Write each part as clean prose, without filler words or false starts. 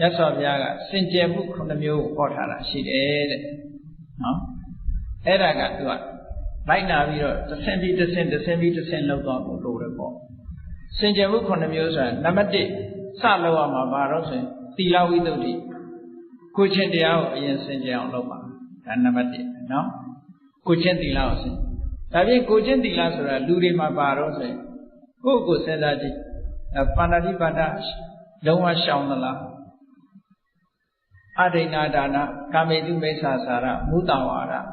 Yes, of Yaga, Saint Jebu Konamio, what had she did. No? Eraga to it. Right now, the same be to send low dog or lower ball. Saint Jebu Konamio, Namadi, Salawama Baros, Tila Widodi, Kuchen the out in Saint Jean Lopa, and Namadi, no? Kuchen the Laos. I mean, Kuchen the Laos, Lurima Baros, who could say that Panadi Badash, don't want Shaunala. Adina Dana, Kamedu Mesa Sara, Mutawara,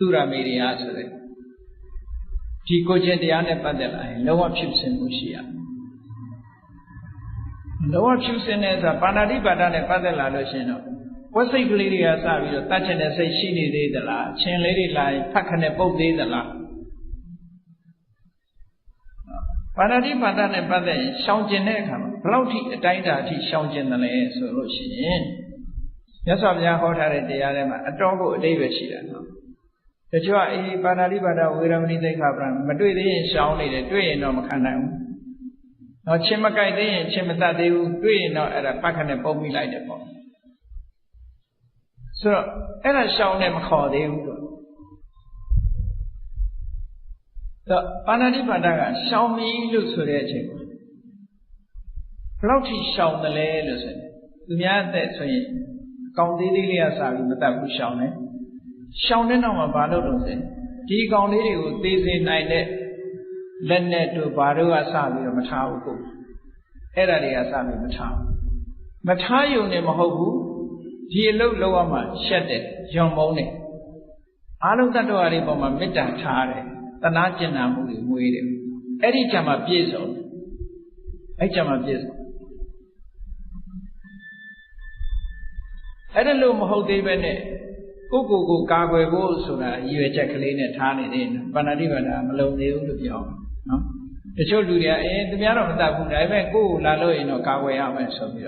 Tura Media Sare. Tico Gentiane Padela, lower chips in Mushia. Lower chips in as a Panadi Badane Padela Lucino. What's the lady as I will touch and say she needed the la, chain lady like Pakane Bob de the la. Panadi Padane Pade, Shaunjanekam, Plouty, Dida, Shaunjan, solution. Yes, of Yahota, the Alema, a dog, David Shida. The Joa, Panadi Bada, we don't need the Cabran, but do they sound it, do you know Makana? No Chimakai, they Chimata, they do you know at a Pakane Bomi like the bomb. So, and I shall them call them. The Panadi Badaga, show me looks for their chamber. Plouty show the lay, listen. The Mian that's saying. County Lilia Matabu Shaune. Shaune no Bado say. Tea County would be in night Lenet to Baru Asabi or Matau. Eradi Asabi Matau. Matayu Nemahobu, Gielo Loama, Shedde, John Mone. Alutato Ariboma Mita Tare, Tanajana Mudi, Eddie Chama Piezo. Echama Piezo. I don't know how they went. Go, Gagwe goes so that you a Jacqueline and Tani in Banadiva, Malone, the young. The children, the Miano Tabu, I went go, Lalo in or Gagwe out and so you.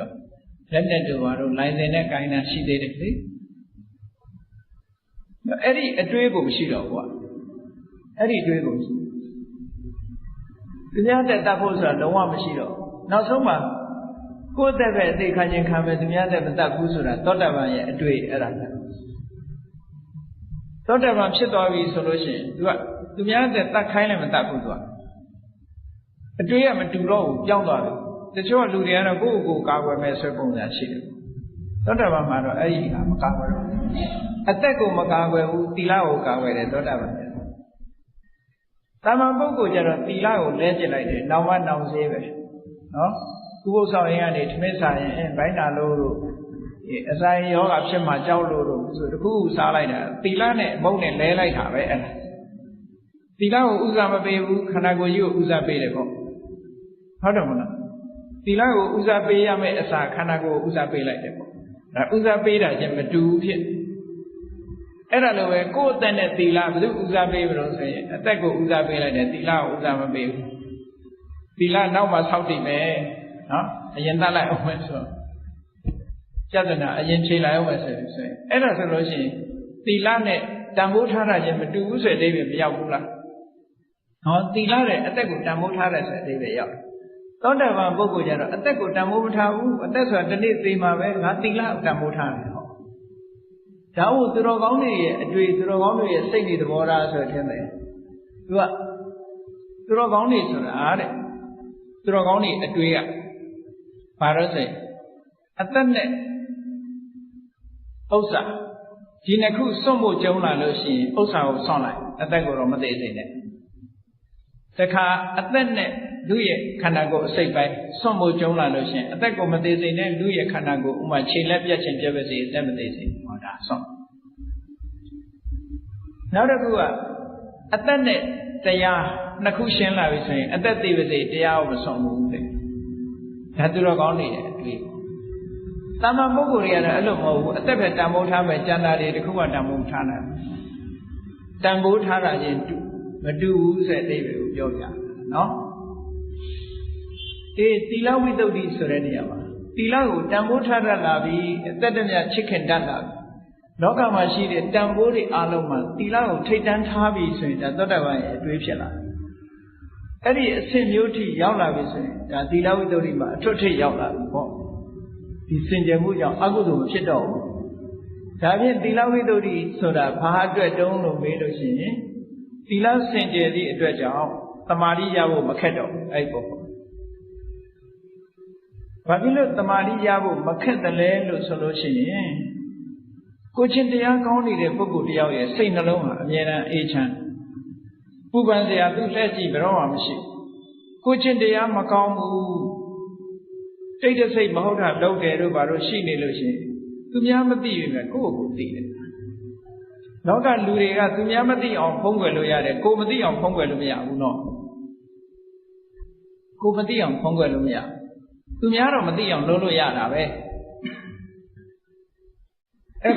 Let them do what line the neck and she did it. Eddie, a dribble, she don't want. Eddie dribbles. The other doubles are the one she don't. Now so much. Go there, they can't come with the other Busura, Totava, a day at Totava Chitovi solution. To me, that kind of Tapuzua. A day I'm a too low, young daughter. The Joe Ludiana go, Gawa Messer that shit. Totava Maro, I'm a Gawa. Attaco Magawa, Tilao Gawa, Totava. Tamago, Tilao, legislated, no one knows even. No? Who saw it, Mesa and Bainalo, as I all upset my jawlo, so the who's are like that. Tilane, Bone, lay like her. Tilao Uzama Bebu, Kanago, you Uzabe. How do you know? Tilao Uzabe, Yame, Asa, Kanago, Uzabe like them. Uzabe, I am a two. Eralo, go then at Tila, Uzabe, attack Uzabe like that, Tila Uzama Bebu. Tila now must how they may. A Yendala over Jadana, a Yenchila over say. Ever solution, Tilane, Damutara, Yamadu, said David Yabula. No, Tilare, attack with Damutara, said David Yab. Don't have a Bogojara, attack with Damutaru, and that's what the name they mave, Latila, Damutara. Tau to Rogoni, a tree to Rogoni, a singing the Bora, so you are to Rogoni, so to Rogoni, a tree. Parase Atane Osa Jinaku Somo Jona Lucy, Osa of Sonai, Atago Romade. The car Atene, Luye Kanago, say by Somo Jona Lucy, Atago Madezine, Luye Kanago, Umachi, Labia and Jevesi, Lemonade, or that song. Now the Gua Atene, Taya, Nakushan Lavis, and that they was a Taya of a song. Only Tama Moguria, Alomo, a Tebe Tamotama, Jana, the Kuwa Tamotana. Tambotara, Madu, said David, Yoga. No? Tila without this already. Tila, Tambotara Lavi, Tadamia chicken dana. Loka Mashiri, Tambori Aloma, Tila, Titan Tabi, so that Dodava, Twipshala. Eddie, same beauty, Yala, Tila with the Rima, Toti Yala. ဒီစင်ကြယ်မှုကြောင့်အကုသိုလ်မဖြစ်တော့ဘူးဒါဖြင့်သီလဝိတ္တုဆိုတာဘာအတွက်တုံးလို့မေးလို့ရှိရင်သီလစင်ကြယ်သည့်အတွက်ကြောင့်တမာတိရဖို့မခက်တော့ဘူးအဲ့ပေါ့ဘာဖြစ်လို့တမာတိရဖို့မခက်တယ်လဲလို့ဆိုလို့ရှိရင်ကိုချင်းတရားကောင်းနေတဲ့ပုဂ္ဂိုလ်တယောက်ရဲ့စိတ်နှလုံးဟာအမြဲတမ်းအေးချမ်းပူပန်စရာသူ့လက်ကြည့်ဘယ်တော့မှမရှိကိုချင်းတရားမကောင်းဘူးစိတ်တစိတ်မဟုတ်တာလုပ်တယ်တို့ဘာလို့ရှိနေလို့ရှိရင်သူများမသိရင်လည်းကိုယ့်ကိုယ်သိတယ်လောကလူတွေကသူများမသိအောင်ဖုံးကွယ်လို့ရတယ်ကိုယ်မသိအောင်ဖုံးကွယ်လို့မရဘူးနော်ကိုယ်မသိအောင်ဖုံးကွယ်လို့မရသူများတော့မသိအောင်လုပ်လို့ရတာပဲ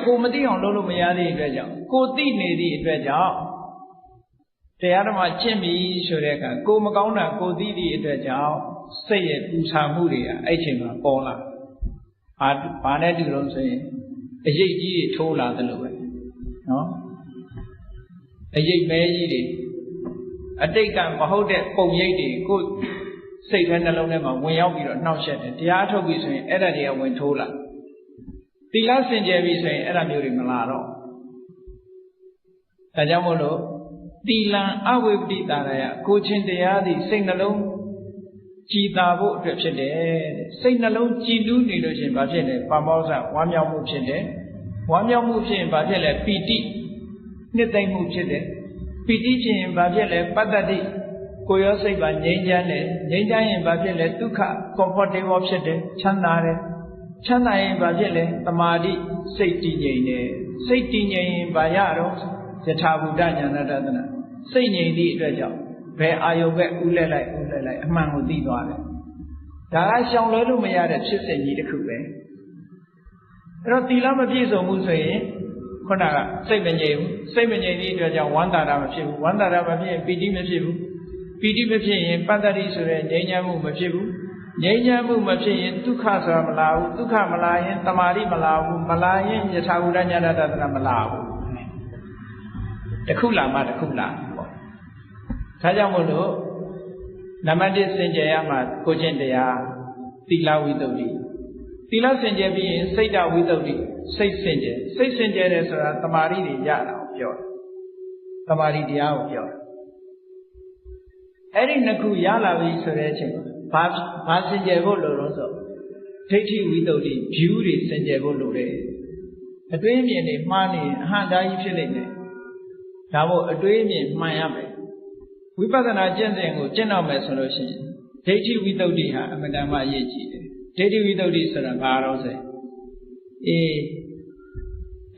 ကိုယ်မသိအောင်လုပ်လို့မရတဲ့အတွက်ကြောင့်ကိုယ်သိနေသည့်အတွက်ကြောင့်တရားဓမ္မကျင့်ပြီဆိုတဲ့အခါကိုယ်မကောင်းတာကိုယ်သိသည့်အတွက်ကြောင့်စိတ်ရဲ့ပူဆာမှုတွေကအဲ့ချိန်မှာပေါ်လာဘာနဲ့တူလို့ဆိုရင်အရိပ်ကြီးတွေထိုးလာတယ်လို့ပဲနော်အရိပ်မဲကြီးတွေအတိတ်ကမဟုတ်တဲ့ပုံရိပ်တွေကိုစိတ်ထဲနှလုံးထဲမှာဝင်ရောက်ပြီးတော့နှောက်ယှက်တယ်တရားထုတ်ပြီဆိုရင်အဲ့ဒါတွေကဝင်ထိုးလာသီလစင်ကြယ်ပြီဆိုရင်အဲ့ဒါမျိုးတွေမလာတော့ဒါကြောင့်မို့လို့သီလံအဝိပတိတာရယကိုချင်းတရားသည်စိတ်နှလုံးကြည်သာဖို့အတွက်ဖြစ်တယ်စိတ်နှလုံးကြည်နူးနေလို့ရှိရင်ဘာဖြစ်လဲပါမောဇဝမ်းမြောက်မှုဖြစ်တယ်ဝမ်းမြောက်မှုဖြစ်ရင်ဘာဖြစ်လဲပီတိနှစ်သိမ့်မှုဖြစ်တယ်ပီတိဖြစ်ရင်ဘာဖြစ်လဲပတ္တတိကိုယ်ရောစိတ်ပါငြိမ်းချမ်းတယ်ငြိမ်းချမ်းရင်ဘာဖြစ်လဲဒုက္ခ comfortable ဖြစ်တယ်ချမ်းသာတယ်ချမ်းသာရင်ဘာဖြစ်လဲတမာတိစိတ်တည်ငြိမ်တယ်စိတ်တည်ငြိမ်ရင်ဘာရတော့ယထာဘူတဉာဏတသနာစိတ်ငြိမ်သည့်အတွက်ကြောင့်ဘယ်အာယုပဲဥလဲလိုက်အမှန်ကိုသိသွားတယ်ဒါကရှောင်လွဲလို့မရတဲ့ဖြစ်စဉ်ကြီးတစ်ခုပဲအဲ့တော့သီလမပြည့်စုံဘူးဆိုရင်ခုနကစိတ်မငြိမ်ဘူးစိတ်မငြိမ်သည့်အတွက်ကြောင့်ဝမ်းသာတာမဖြစ်ဘူးဝမ်းသာတာမဖြစ်ရင်ပီတိမဖြစ်ဘူးပီတိမဖြစ်ရင်ပတ္တတိဆိုတဲ့ငြိမ်းချမ်းမှုမဖြစ်ဘူးငြိမ်းချမ်းမှုမဖြစ်ရင်ဒုက္ခဆိုတာမလာဘူးဒုက္ခမလာရင်တမာတိမလာဘူးမလာရင်ယထာဘူတဉာဏတသနာမလာဘူးတစ်ခုလာမှတစ်ခုလာပေါ့ဒါကြောင့်မို့လို့နံပါတ်1စင်ကြယ်ရမှာကိုချင်းတရားသီလဝိတ္တုသီလစင်ကြယ်ပြီးရင်စိတ်တဝိတ္တုစိတ်စင်ကြယ်တယ်ဆိုတာတမာတိတွေရတာကိုပြောတယ်တမာတိတရားကိုပြောတယ်အဲ့ဒီနှစ်ခုရလာပြီဆိုတဲ့အချိန်မှာဘာစင်ကြယ်ဖို့လိုတော့ဆိုဒိဋ္ဌိဝိတ္တု view တွေစင်ကြယ်ဖို့လိုတယ်အတွေးအမြင်တွေမှားနေအဟံတာကြီးဖြစ်နေတယ်ဒါမို့အတွေးအမြင်မှန်ရမယ်ဝိပဿနာကျင့်စဉ်ကိုကျင့်တော့မယ်ဆိုလို့ရှိရင်ဒိဋ္ဌိဝိတ္တုဟာအမှန်တမ်းအရေးကြီးတယ်ဒိဋ္ဌိဝိတ္တုဆိုတာဘာတော့ဆို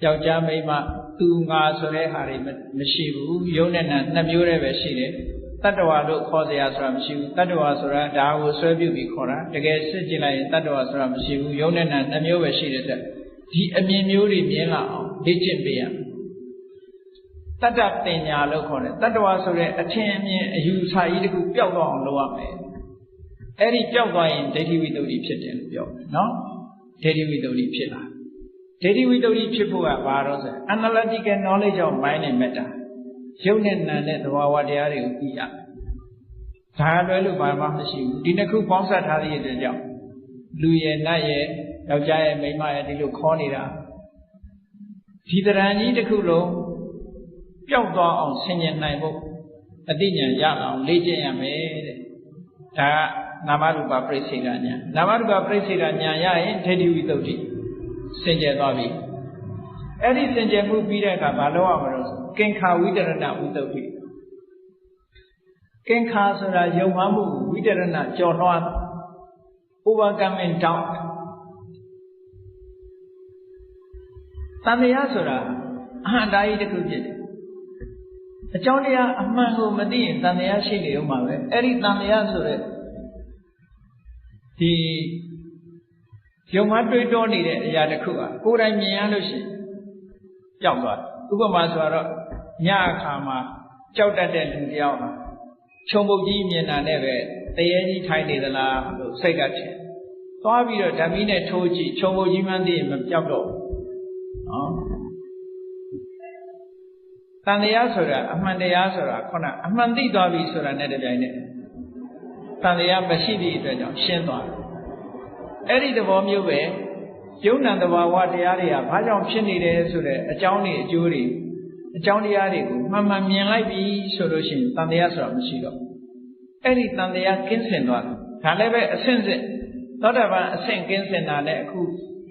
ယောက်ျားမိန်းမသူငါဆိုတဲ့ဟာတွေမရှိဘူးယုံနဲ့နာနှစ်မျိုးတည်းပဲရှိတယ်တတ္တဝါလို့ခေါ်เสียဆိုတာမရှိဘူးတတ္တဝါဆိုတာဒါကိုဆွဲပြုပြီးခေါ်တာတကယ်စစ်ကြည့်လိုက်ရင်တတ္တဝါဆိုတာမရှိဘူးယုံနဲ့နာနှစ်မျိုးပဲရှိတဲ့အတွက်ဒီအမြင်မျိုးတွေမြင်လာအောင်လေ့ကျင့်ပေးရမယ်တတ္တပညာလို့ခေါ်တယ်တတ္တဝါဆိုတဲ့အထင်အမြင်အယူဆကြီးတခုပျောက်သွားအောင်လုပ်ရမယ်အဲ့ဒီပျောက်သွားရင်ဒိဋ္ဌိဝိတ္တုဖြစ်တယ်လို့ပြောတယ်နော်ဒိဋ္ဌိဝိတ္တုဖြစ်လာဒိဋ္ဌိဝိတ္တုဖြစ်ဖို့ကဘာတော့ဆို analytical knowledge of mind and matter ရုပ်နဲ့နာမ်နဲ့သဘာဝတရားတွေကိုသိရဒါလွဲလို့ဘာမှမရှိဘူးဒီနှစ်ခုပေါင်းစပ်ထားတဲ့အတွက်ကြောင့်လူရဲ့နတ်ရဲ့ယောက်ျားရဲ့မိန်းမရဲ့ဒီလိုခေါ်နေတာဒီတရံကြီးတစ်ခုလုံးပျောက်သွားအောင်ဆင်ញင်နိုင်ဖို့အသိဉာဏ်ရအောင်လေ့ကျင့်ရမယ်တဲ့ဒါကနာမရူပပရိစ္ဆေဒဉာဏ်နာမရူပပရိစ္ဆေဒဉာဏ်ရရင်ဒိဋ္ဌိဝိတ္တုစင်ကြယ်သွားပြီအဲ့ဒီစင်ကြယ်မှုပြီးတဲ့အခါဘာလုပ်ရမလို့ကင်္ခာဝိတရဏဝိတ္တုကင်္ခာဆိုတာယုံမှမှုဝိတရဏကြော်လွှား overcoming doubt တန်တရားဆိုတာအဟံတာကြီးတစ်ခုဖြစ်တယ်အကြောင်းတရားအမှန်ကိုမသိရင်တန်တရားရှိနေဦးမှာပဲအဲ့ဒီတန်တရားဆိုတဲ့ဒီယုံမှတွေးတောနေတဲ့အရာတစ်ခုကကိုယ်တိုင်မြင်ရလို့ရှိရင်ပျောက်သွားဥပမာဆိုတော့ညအခါမှာကြောက်တတ်တဲ့လူတယောက်ဟာခြုံပုတ်ကြီးမြင်တာနဲ့ပဲတရေကြီးထိုင်နေသလားလို့စိတ်ကထင်သွားပြီးတော့ဓမီနဲ့ထိုးကြည့်ခြုံပုတ်ကြီးမှန်းသိရင်မပျောက်တော့ဘူးနော်တန်တရားဆိုတာအမှန်တရားဆိုတာခုနအမှန်သိသွားပြီဆိုတာနဲ့တပြိုင်နက်တန်တရားမရှိသည့်အတွက်ကြောင့်ရှင်းသွားတယ်အဲ့ဒီသဘောမျိုးပဲ ယုံနံတဘာဝတရားတွေကဘာကြောင့်ဖြစ်နေတယ်ဆိုတဲ့အကြောင်းတွေအကျိုးတွေအကြောင်းတရားတွေကိုမှန်မှန်မြင်လိုက်ပြီဆိုလို့ရှိရင်တန်တရားဆိုတာမရှိတော့အဲ့ဒီတန်တရားကင်းစင်သွားတယ်ဒါလည်းပဲအဆင့်ဆင့်သောတာပန်အဆင့်ကင်းစင်တာနဲ့အခု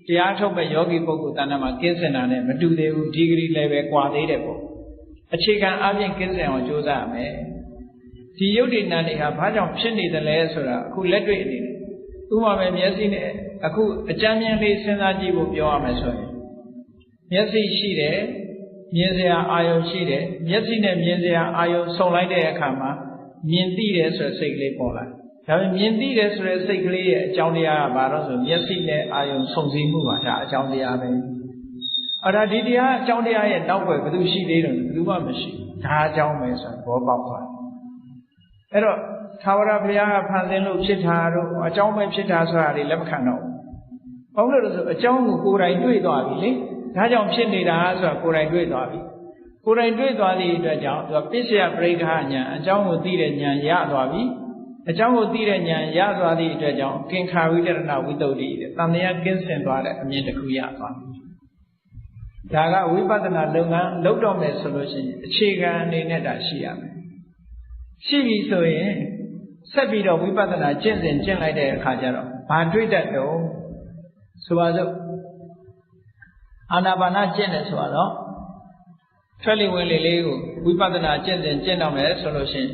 တရားထုတ်မဲ့ယောဂီပုဂ္ဂိုလ်တဏ္ဍာမှာကင်းစင်တာနဲ့မတူသေးဘူးဒီဂရီလည်းပဲကွာသေးတယ်ပေါ့အခြေခံအပြင်ကင်းစင်အောင်ကြိုးစားရမယ်ဒီယုတ်တိနံတွေဟာဘာကြောင့်ဖြစ်နေတယ်လဲဆိုတာအခုလက်တွေ့အနေနဲ့ဥပမာပဲမျက်စိနဲ့အခုအကြမ်းမြင်လေးစဉ်းစားကြည့်ဖို့ပြောရမယ်ဆိုရင်မျက်စိရှိတယ်မြင်စရာအာယုံရှိတယ်မျက်စိနဲ့မြင်စရာအာယုံဆုံလိုက်တဲ့အခါမှာမြင်သိတယ်ဆိုတဲ့စိတ်ကလေးပေါ်လာဒါပေမဲ့မြင်သိတယ်ဆိုတဲ့စိတ်ကလေးရဲ့အကြောင်းတရားကဘာလို့ဆိုမျက်စိနဲ့အာယုံဆုံစည်းမှုပါဒါအကြောင်းတရားပဲအဲ့ဒါဒီတရားအကြောင်းတရားရဲ့နောက်ွယ်ဘယ်သူရှိသေးတယ်ဘယ်သူမှမရှိဒါအကြောင်းပဲဆိုတော့ဘောပေါက်သွားအဲ့တော့သာဝရဘုရားကဖန်ဆင်းလို့ဖြစ်တာတော့အကြောင်းပဲဖြစ်တာဆိုတာတွေလက်မခံတော့ဘူးဘာလို့လဲဆိုအကြောင်းကိုကိုယ်တိုင်တွေ့သွားပြီလေဒါကြောင့်ဖြစ်နေတာဆိုတာကိုယ်တိုင်တွေ့သွားပြီကိုယ်တိုင်တွေ့သွားသည့်အတွက်ကြောင့်သူကပစ္စယပရိက္ခဉာဏ်အကြောင်းကိုသိတဲ့ဉာဏ်ရသွားပြီအကြောင်းကိုသိတဲ့ဉာဏ်ရသွားသည့်အတွက်ကြောင့်ကင်္ခာဝိတရဏဝိတ္တုတိတဲ့တန်တရားကင်းစင်သွားတဲ့အမြင်တစ်ခုရသွားပြီဒါကဝိပဿနာလုပ်ငန်းလုပ်တော့မယ်ဆိုလို့ရှိရင်အခြေခံအနေနဲ့ဒါရှိရမယ်ရှိပြီဆိုရင်ဆက်ပြီးတော့ဝိပဿနာကျင့်စဉ်ကျင့်လိုက်တဲ့အခါကျတော့ဘာတွေ့တတ်တော့ဆိုပါစို့အာနာပါနကျင့်တယ်ဆိုတော့ထွက်လေဝင်လေလေးကိုဝိပဿနာကျင့်စဉ်ကျင့်တော့မယ်ဆိုလို့ရှိရင်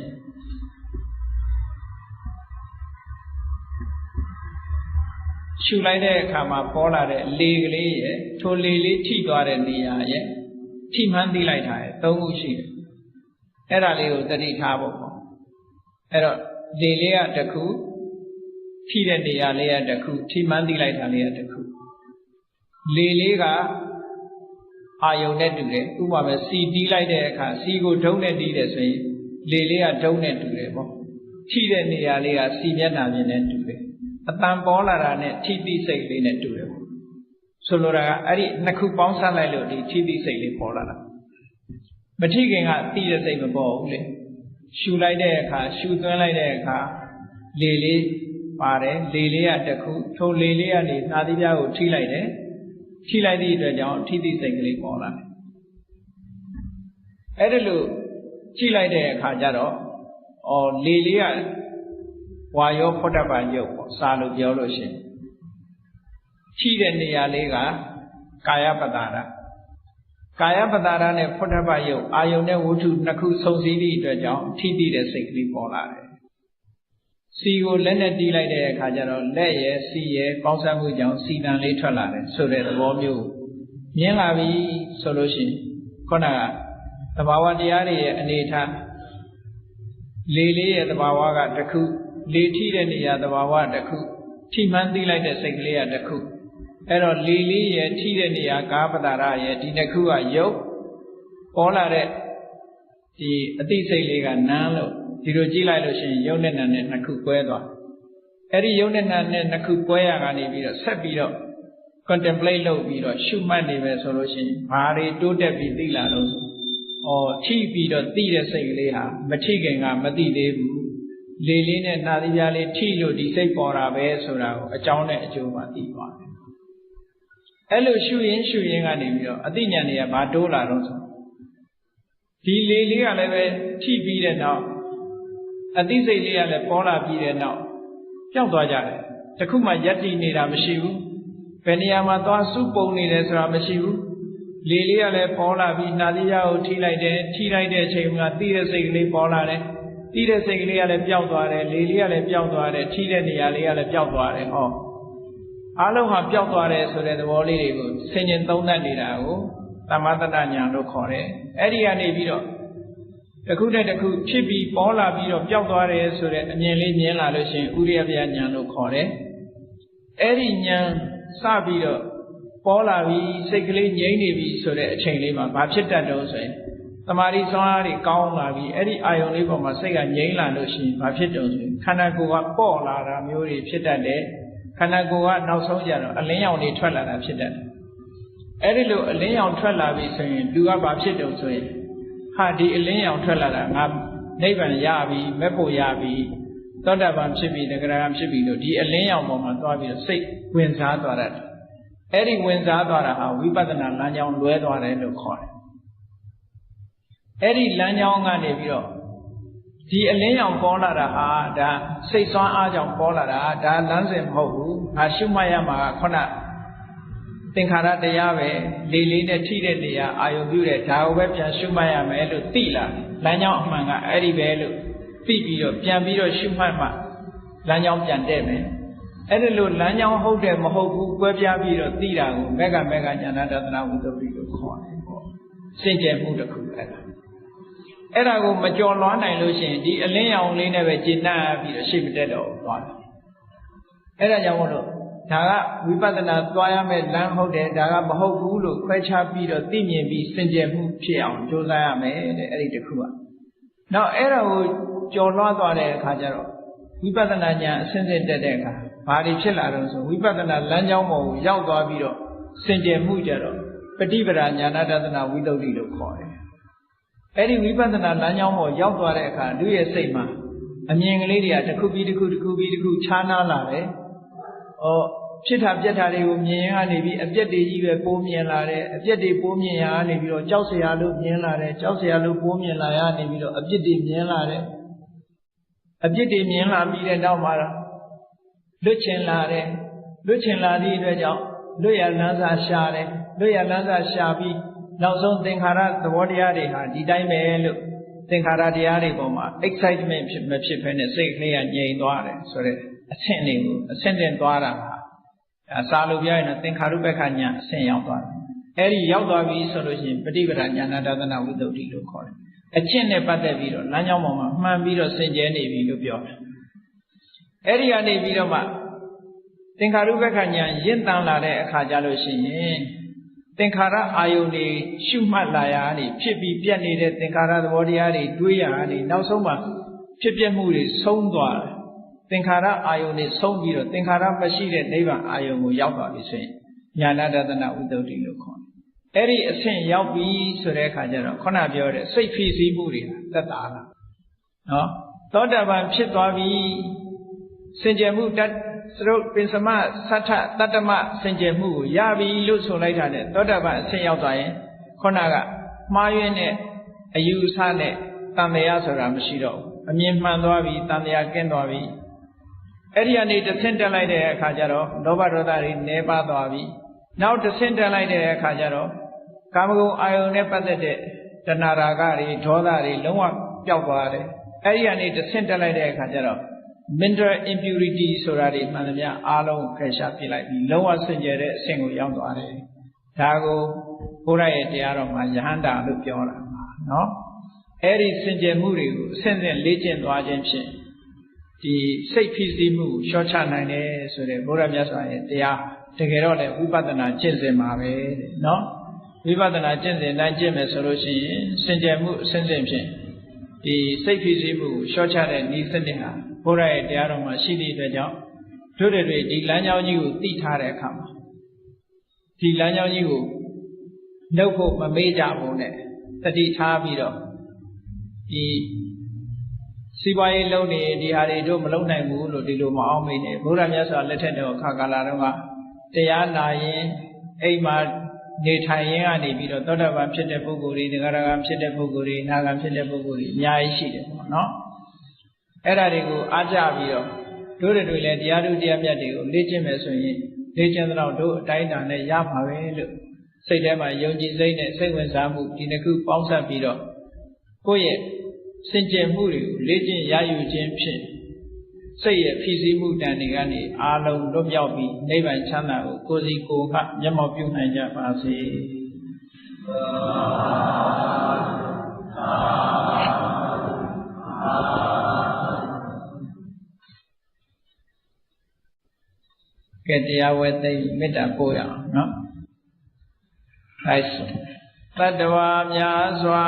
ရှုလိုက်တဲ့အခါမှာပေါ်လာတဲ့လေကလေးရဲ့ထိုလေလေးထိသွားတဲ့နေရာရဲ့ထိမှန်းသိလိုက်တာရဲ့၃ခုရှိတယ်အဲ့ဒါလေးကိုသတိထားဖို့ပေါ့အဲ့တော့လေလေးကတစ်ခုထိတဲ့နေရာလေးကတစ်ခုထိမှန်းသိလိုက်တာလေးကတစ်ခုလေလေးကအာယုံနဲ့တူတယ်ဥပမာပဲစီတီးလိုက်တဲ့အခါစီကိုဒုံးနဲ့တီးတယ်ဆိုရင်လေလေးကဒုံးနဲ့တူတယ်ပေါ့ထိတဲ့နေရာလေးကစီမျက်နှာပြင်နဲ့တူတယ်အတန်ပေါ်လာတာနဲ့ထိတိစိတ်လေးနဲ့တူတယ်ပေါ့ဆိုလိုတာကအဲ့ဒီနှစ်ခုပေါင်းစပ်လိုက်လို့ဒီထိတိစိတ်လေးပေါ်လာတာမထိခင်ကသိတဲ့စိတ်မပေါ်ဘူးလေရှူလိုက်တဲ့အခါရှူသွင်းလိုက်တဲ့အခါလေလေးပါတယ်လေလေးကတစ်ခုထိုလေလေးကနေနှာသီးပြားကိုထိလိုက်တယ်ထိလိုက်သည့်အတွက်ကြောင့်ထိတိစိတ်ကလေးပေါ်လာတယ်အဲ့ဒါလို့ကြည့်လိုက်တဲ့အခါကျတော့လေလေးကဝါယောဖောတ္တပယုတ်ပေါ့စာလို့ပြောလို့ရှိရင်ထိတဲ့နေရာလေးကကာယပတ္တာရကာယပတ္တာရနဲ့ဖောတ္တပယုတ်အာယုန်နဲ့ဝတ္ထုနှစ်ခုဆုံစည်းသည့်အတွက်ကြောင့်ထိတိတဲ့စိတ်ကလေးပေါ်လာတယ်စီကိုလက်နဲ့တီးလိုက်တဲ့အခါကျတော့လက်ရဲ့စီရဲ့ပေါင်းစပ်မှုကြောင့်စီတန်လေးထွက်လာတယ်ဆိုတဲ့သဘောမျိုးမြင်လာပြီဆိုလို့ရှိရင်ခုနကသဘာဝတရားတွေရဲ့အနေထားလေလေးရဲ့သဘာဝကတစ်ခုလေထိတဲ့နေရာသဘာဝတစ်ခုထိမှန်းသိလိုက်တဲ့စိတ်ကလေးကတစ်ခုအဲ့တော့လေလေးရဲ့ထိတဲ့နေရာကာပတ္တာရရဲ့ဒီတစ်ခုကယုတ်ပေါ်လာတဲ့ဒီအသိစိတ်လေးကနန်းလို့ဒီလိုကြည့်လိုက်လို့ရှိရင်ယုတ်နဲ့နံနဲ့နှစ်ခုကွဲသွားအဲ့ဒီယုတ်နဲ့နံနဲ့နှစ်ခုကွဲရကနေပြီးတော့ဆက်ပြီးတော့ contemplate လုပ်ပြီးတော့ရှုမှတ်နေပဲဆိုလို့ရှိရင်ဘာတွေတိုးတက်ပြီးသိလာလို့ထိပြီးတော့သိတဲ့စိတ်ကလေးဟာမထိခင်ကမသိသေးဘူးလေလေးနဲ့နှာသီးပြားလေးထိလို့ဒီစိတ်ပေါ်တာပဲဆိုတာကိုအကြောင်းနဲ့အကျိုးမှသိသွားတယ်အဲ့လိုရှုရင်းကနေပြီးတော့အသိဉာဏ်တွေကဘာတိုးလာတော့ဆိုဒီလေလေးကလည်းပဲထိပြီးတဲ့နောက်အသိစိတ်လေးကလည်းပေါ်လာပြီးတဲ့နောက်ပျောက်သွားကြတယ်တခုမှယက်တည်နေတာမရှိဘူးဘယ်နေရာမှာသွားစုပုံနေတယ်ဆိုတာမရှိဘူးလေလေးကလည်းပေါ်လာပြီးနှာသီးပြားကိုထိလိုက်တယ်ထိလိုက်တဲ့အချိန်မှာသိတဲ့စိတ်ကလေးပေါ်လာတယ်သိတဲ့စိတ်ကလေးကလည်းပျောက်သွားတယ်လေလေးကလည်းပျောက်သွားတယ်ထိတဲ့နေရာလေးကလည်းပျောက်သွားတယ်ဟောအားလုံးဟာပျောက်သွားတယ်ဆိုတဲ့သဘောလေးတွေကိုဆင်ញင်သုံးသပ်နေတာကိုသမထဉာဏ်လို့ခေါ်တယ်အဲ့ဒီကနေပြီးတော့တစ်ခုနဲ့တစ်ခုဖြစ်ပြီးပေါ်လာပြီးတော့ပျောက်သွားတယ်ဆိုတဲ့အမြင်လေးမြင်လာလို့ရှိရင်ဥရိယပယဉာဏ်လို့ခေါ်တယ်အဲ့ဒီဉာဏ်စပြီးတော့ပေါ်လာပြီးစိတ်ကလေးငြိမ့်နေပြီဆိုတဲ့အချိန်လေးမှာဘာဖြစ်တတ်တော့ဆိုရင်သမာဓိစွမ်းအားတွေကောင်းလာပြီးအဲ့ဒီအာယုံလေးပေါ်မှာစိတ်ကငြိမ့်လာလို့ရှိရင်ဘာဖြစ်တော့ဆိုရင်ခန္ဓာကိုယ်ကပေါ့လာတာမျိုးတွေဖြစ်တတ်တယ်ခန္ဓာကိုယ်ကနောက်ဆုံးကြတော့အလင်းရောင်တွေထွက်လာတာဖြစ်တတ်တယ်အဲ့ဒီလိုအလင်းရောင်ထွက်လာပြီဆိုရင်လူကဘာဖြစ်တော့ဆိုရင်ဟာဒီအလင်းရောင်ထွက်လာတာငါနိဗ္ဗာန်ရပြီမဲ့ဖို့ရပြီသောတာပန်ဖြစ်ပြီတဂရဂံဖြစ်ပြီလို့ဒီအလင်းရောင်ပေါ်မှာသွားပြီးတော့စိတ်ဝင်စားသွားတတ်တယ် အဲ့ဒီဝင်စားသွားတာဟာဝိပဿနာလမ်းကြောင်းလွဲသွားတယ်လို့ခေါ်တယ်အဲ့ဒီလမ်းကြောင်းကနေပြီးတော့ဒီအလင်းရောင်ပေါ်လာတာဟာဒါစိတ်ဆွမ်းအားကြောင့်ပေါ်လာတာဒါလမ်းစဉ်မဟုတ်ဘူးငါရှုမှတ်ရမှာခုနသင်္ခါရတရားပဲလေးလေးနဲ့ထိတဲ့နေရာအာယုပြုတဲ့ဒါကိုပဲပြန်ရှုမှတ်ရမယ်လို့သိလာလမ်းကြောင်းအမှန်ကအဲ့ဒီပဲလို့သိပြီးတော့ပြန်ပြီးတော့ရှုမှတ်မှလမ်းကြောင်းပြန်တဲ့မယ်အဲ့ဒီလိုလမ်းကြောင်းဟုတ်တယ်မဟုတ်ဘူးကွဲပြားပြီးတော့သိတာကိုမေဃညာဏတသနာဝိသုဒ္ဓိလို့ခေါ်တယ်ပေါ့စင်ကြယ်မှုတစ်ခုအဲ့ဒါကိုမကြော်လွှားနိုင်လို့ရှိရင်ဒီအလင်းရောင်လေးနဲ့ပဲကျင့်တတ်ပြီးတော့ရှေ့မတက်တော့သွားတယ်အဲ့ဒါကြောင့်မို့လို့ဒါကဝိပဿနာသွားရမယ့်လမ်းဟုတ်တယ်ဒါကမဟုတ်ဘူးလို့ခွဲခြားပြီးတော့သိမြင်ပြီးစင်ကြယ်မှုဖြစ်အောင်ကြိုးစားရမယ်တဲ့အဲ့ဒီတစ်ခုကနောက်အဲ့ဒါကိုကြော်လွှားသွားတဲ့အခါကျတော့ဝိပဿနာဉာဏ်အစဉ်စဉ်တက်တဲ့အခါဘာတွေဖြစ်လာတော့ဆိုဝိပဿနာလမ်းကြောင်းပေါ်ကိုရောက်သွားပြီးတော့စင်ကြယ်မှုကြတော့ပฏิပဒါဉာဏတသနာဝိသုဒ္ဓိလို့ခေါ်တယ်အဲ့ဒီဝိပဿနာလမ်းကြောင်းပေါ်ရောက်သွားတဲ့အခါသူ့ရဲ့စိတ်မှာအမြင်ကလေးတွေကတစ်ခုပြီးတစ်ခုခြားနားလာတယ်ဖြစ်တာပြက်တာတွေကိုမြင်ရကနေပြီးအပြက်တွေကြီးပဲပိုးမြင်လာတယ်အပြက်တွေပိုးမြင်ရကနေပြီးတော့ကြောက်စရာလို့မြင်လာတယ်ကြောက်စရာလို့ပိုးမြင်လာရနေပြီးတော့အပြက်တွေမြင်လာတယ်အပြက်တွေမြင်လာပြီးတဲ့နောက်မှာလွတ်ချင်လာတယ်လွတ်ချင်လာသည့်အတွက်ကြောင့်လွတ်ရလန်းစာရှာတယ်လွတ်ရလန်းစာရှာပြီးနောက်ဆုံးသင်္ခါရသဘောတရားတွေဟာဒီတိုင်းပဲလို့သင်္ခါရတရားတွေပေါ်မှာ excitement မဖြစ်ဘဲနဲ့စိတ်ကလေးကငြိမ်သွားတယ်ဆိုတဲ့အဆင့်လေးကိုအဆင့်တင်သွားတာဟာစာလို့ပြောရင်တော့သင်္ခါရုပ္ပခဉာဏ်အဆင့်ရောက်သွားတယ်အဲ့ဒီရောက်သွားပြီဆိုလို့ရှိရင်ပฏิပဒါဉာဏတသနာဝိသုဒ္ဓိလို့ခေါ်တယ်အကျင့်နဲ့ပတ်သက်ပြီးတော့လမ်းကြောင်းပေါ်မှာမှန်ပြီးတော့စင်ကြယ်နေပြီလို့ပြောတယ်အဲ့ဒီကနေပြီးတော့မှသင်္ခါရုပ္ပခဉာဏ်ရင့်တန်လာတဲ့အခါကျလို့ရှိရင်သင်္ခါရအာယုန်တွေရှုမှတ်လာရနေဖြစ်ပြီးပြတ်နေတဲ့သင်္ခါရသဘောတရားတွေတွေးရနေနောက်ဆုံးမှဖြစ်ပြမှုတွေဆုံးသွားတယ်သင်္ခါရအာယုန်တွေဆုံးပြီးတော့သင်္ခါရမရှိတဲ့နိဗ္ဗာန်အာယုန်ကိုရောက်သွားပြီဆိုရင်ညာဏတသနာဝိသုဒ္ဓိလို့ခေါ်တယ်အဲ့ဒီအဆင့်ရောက်ပြီဆိုတဲ့အခါကျတော့ခုနပြောတဲ့စိတ်ဖိစီးမှုတွေသက်သာလာနော်သောတာပန်ဖြစ်သွားပြီစင်ကြယ်မှုတတ်သရုပ်ပင်စမသတ္ထတတ္တမစင်ကြယ်မှုကိုရပြီလို့ဆိုလိုက်တာနဲ့သောတာပန်အဆင့်ရောက်သွားရင်ခုနကမှားယွင်းတဲ့အယူအဆနဲ့တန်တရားဆိုတာမရှိတော့ဘူးအမြင်မှန်သွားပြီတန်တရားကင်းသွားပြီအဲ့ဒီကနေတစ်ဆင့်တက်လိုက်တဲ့အခါကျတော့လောဘဒေါသတွေနည်းပါးသွားပြီနောက်တစ်ဆင့်တက်လိုက်တဲ့အခါကျတော့ကာမဂုဏ်အာယုန်နဲ့ပတ်သက်တဲ့တဏှာရာဂတွေဒေါသတွေလုံးဝပျောက်သွားတယ်အဲ့ဒီကနေတစ်ဆင့်တက်လိုက်တဲ့အခါကျတော့ mental impurity ဆိုတာတွေမှန်သမျှအားလုံးဖယ်ရှားပြလိုက်ပြီးလုံးဝစင်ကြယ်တဲ့အဆင့်ကိုရောက်သွားတယ်ဒါကိုဘုရားရဲ့တရားတော်မှာယဟန္တာလို့ပြောတာနော်အဲ့ဒီစင်ကြယ်မှုတွေကိုအစဉ်စဉ်လေ့ကျင့်သွားခြင်းဖြင့်ဒီစိတ်ဖိစီးမှုကိုလျှော့ချနိုင်တယ်ဆိုတဲ့ဘုရားမြတ်စွာရဲ့တရားတကယ်တော့လည်းဝိပဿနာကျင့်စဉ်မှာပဲတဲ့နော်ဝိပဿနာကျင့်စဉ်တိုင်းကျင့်မယ်ဆိုလို့ရှိရင်စင်ကြယ်မှုအစဉ်စဉ်ဖြင့်ဒီစိတ်ဖိစီးမှုကိုလျှော့ချတဲ့ဤစနစ်ဟာဘုရားရဲ့တရားတော်မှာရှိသည့်အတွက်ကြောင့်တို့တွေဒီလမ်းကြောင်းကြီးကိုသိထားတဲ့အခါမှာဒီလမ်းကြောင်းကြီးကိုနှုတ်ဖို့မမေ့ကြဘူးနဲ့တတိထားပြီးတော့ဒီစီးပွားရေးလုပ်နေဒီဟာတွေတို့မလုပ်နိုင်ဘူးလို့ဒီလိုမအောင်မေ့နဲ့ဘုရားမြတ်စွာလက်ထက်တော်ခါကာလတုန်းကတရားနာရင်အိမ်မှာနေထိုင်ရင်းကနေပြီးတော့သောတာပန်ဖြစ်တဲ့ပုဂ္ဂိုလ်တွေဒဂရဂံဖြစ်တဲ့ပုဂ္ဂိုလ်တွေနာဂံဖြစ်တဲ့ပုဂ္ဂိုလ်တွေအများကြီးရှိတယ်ပေါ့နော်အဲ့ဒါတွေကိုအားကြပြီးတော့တို့တွေလည်းတရားထုတရားမြတ်တွေကိုလေ့ကျင့်မယ်ဆိုရင်လေ့ကျင့်တော့တို့အတိုင်းအတာနဲ့ရမှာပဲလို့စိတ်ထဲမှာယုံကြည်စိတ်နဲ့စိတ်ဝင်စားမှုဒီနှစ်ခုပေါင်းစပ်ပြီးတော့ကိုယ့်ရဲ့စင်ကြယ်မှုတွေကိုလေ့ကျင့်ရယူခြင်းဖြင့်စိတ်ရဲ့ဖိစီးမှုတန်တွေကနေအာလုံးလွတ်မြောက်ပြီးနိဗ္ဗာန်ချမ်းသာကိုကိုယ်စီကိုယ်ကမျက်မှောက်ပြုနိုင်ကြပါစေ။ကဲတရားဝဲသိမေတ္တာပို့ရအောင်နော်။အဲဆိုတတ္တဝါများစွာ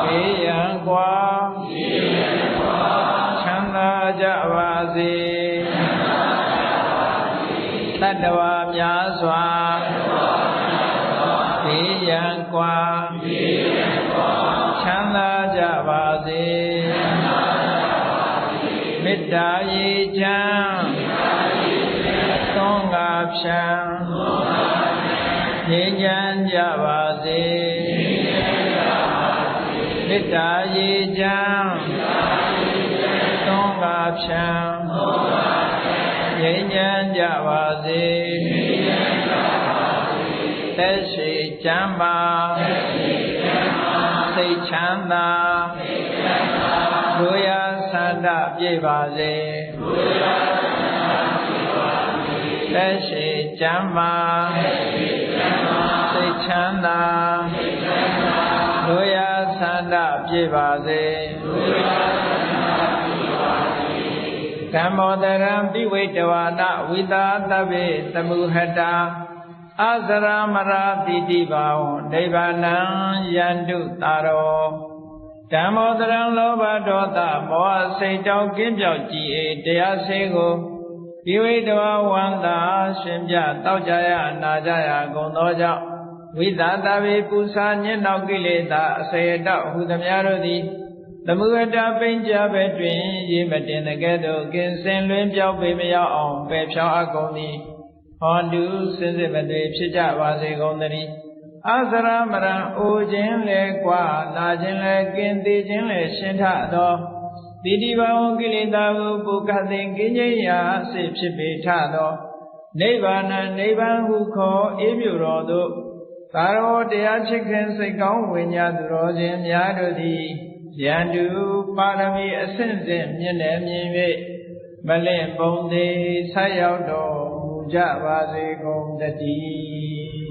ဘေးရန်ကွာချမ်းသာကြပါစေတတ္တဝါများစွာဘေးရန်ကွာချမ်းသာကြပါစေမေတ္တာရေချမ်းသွန်ကား ဖြံငြိမ်းချမ်းကြပါစေမေတ္တာရေချမ်းသွန်ကားဖြံငြိမ်းချမ်းကြပါစေသက်ရှိချမ်းပါစိတ်ချမ်းသာတို့ရဆန္ဒပြည့်ပါစေသက်ရှိချမ်းပါစိတ်ချမ်းသာတို့ရဆန္ဒပြည့်ပါစေကမ္မောတရံပိဝိတဝါနဝိသာသဗ္ဗေသမုဟတာအဇရမရာတိတိဘာဝံနိဗ္ဗာနံယန္တုတာရောဓမ္မောတရံလောဘဒေါသမောဟစိတ်တောကင်းပြောက်ကြည်အေတရားစေကိုပိဝိတဝါဝန္တာရှင်ပြတောက်ကြရနာကြရကုန်သောကြောင့်ဝိသာသဗ္ဗေပူဇာညစ်နောက်ကိလေသာအစေတောဟုသမျှတို့သည်သမုဟတာပိဉ္စပဲတွင်ရေမတင်တဲ့ကဲ့သို့ကင်းစင်လွင်ပြောက်ပေမရောက်အောင်ပယ်ဖြောင်းအပ်ကုန်သည်ဟောတုစင်စစ်မသွေဖြစ်ကြပါစေကုန်သတည်းအစရမရံအိုခြင်းလေကွာနာခြင်းလေကင်းသေးခြင်းလေရှင်းထသောတိတိဘဝကိလေသာကိုပုခသိကင်းခြင်းရာစိတ်ဖြစ်ပေထသောနိဗ္ဗာန်နိဗ္ဗာန်ဟုခေါ်အေးမြတော်သို့သာရောတရားချစ်ခင်စိတ်ကောင်းဝိညာသူတော်စင်များတို့သည်ယန္တုပါရမီအဆင့်ဆင့်မြင့်တယ်မြင်၍မလင့်ပုံသေးဆက်ရောက်တော်မူကြပါစေကုန်တည်း